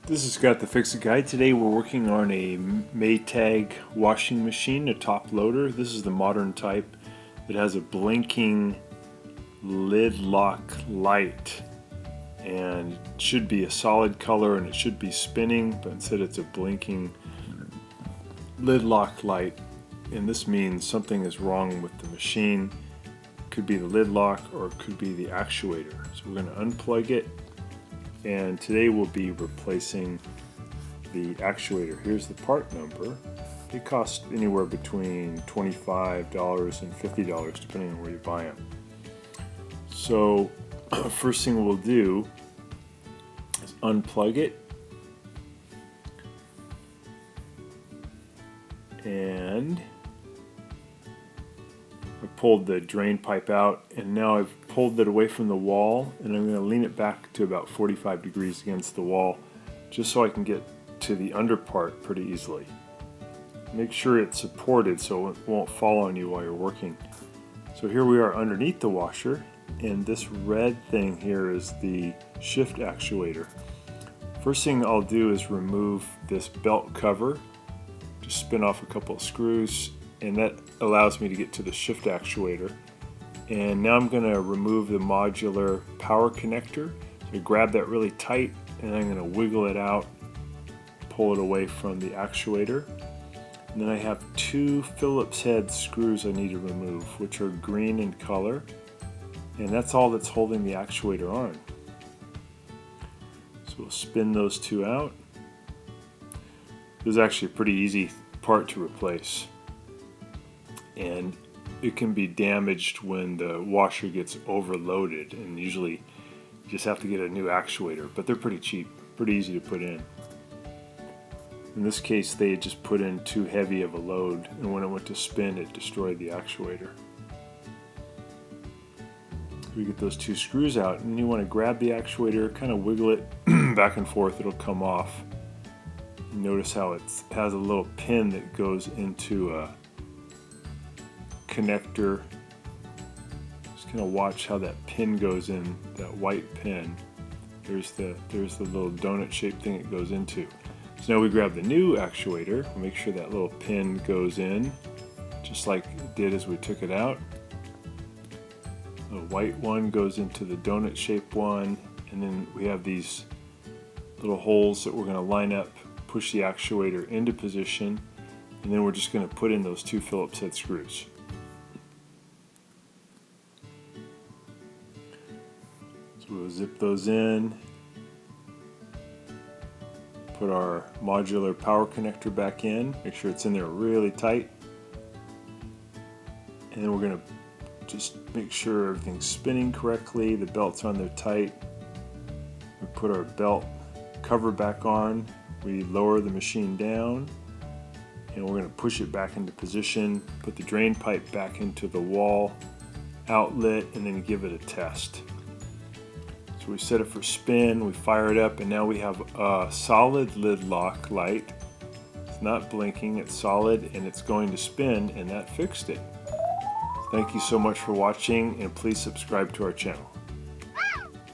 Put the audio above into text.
This is Scott the Fix-It Guy. Today we're working on a Maytag washing machine, a top loader. This is the modern type that has a blinking lid lock light, and it should be a solid color and it should be spinning, but instead it's a blinking lid lock light, and this means something is wrong with the machine. It could be the lid lock or it could be the actuator. So we're going to unplug it. And today we'll be replacing the actuator. Here's the part number. It costs anywhere between $25 and $50 depending on where you buy them. So first thing we'll do is unplug it. And I pulled the drain pipe out, and now I've pulled it away from the wall, and I'm going to lean it back to about 45 degrees against the wall just so I can get to the under part pretty easily. Make sure it's supported so it won't fall on you while you're working. So here we are underneath the washer, and this red thing here is the shift actuator. First thing I'll do is remove this belt cover. Just spin off a couple of screws, and that allows me to get to the shift actuator. And now I'm going to remove the modular power connector. So grab that really tight, and I'm going to wiggle it out, pull it away from the actuator. And then I have two Phillips head screws I need to remove, which are green in color, and that's all that's holding the actuator on. So we'll spin those two out. This is actually a pretty easy part to replace, and it can be damaged when the washer gets overloaded, and usually you just have to get a new actuator, but they're pretty cheap, pretty easy to put in. In this case they had just put in too heavy of a load, and when it went to spin it destroyed the actuator. We get those two screws out, and you want to grab the actuator, kind of wiggle it back and forth, it'll come off. Notice how it has a little pin that goes into a connector. Just kind of watch how that pin goes in, that white pin. There's the little donut shaped thing it goes into. So now we grab the new actuator, we'll make sure that little pin goes in just like it did as we took it out. The white one goes into the donut shaped one, and then we have these little holes that we're going to line up, push the actuator into position, and then we're just going to put in those two Phillips head screws. So we'll zip those in, put our modular power connector back in, make sure it's in there really tight, and then we're going to just make sure everything's spinning correctly, the belt's on there tight. We put our belt cover back on, we lower the machine down, and we're going to push it back into position, put the drain pipe back into the wall outlet, and then give it a test. So we set it for spin, we fire it up, and now we have a solid lid lock light. It's not blinking, it's solid, and it's going to spin, and that fixed it. Thank you so much for watching, and please subscribe to our channel.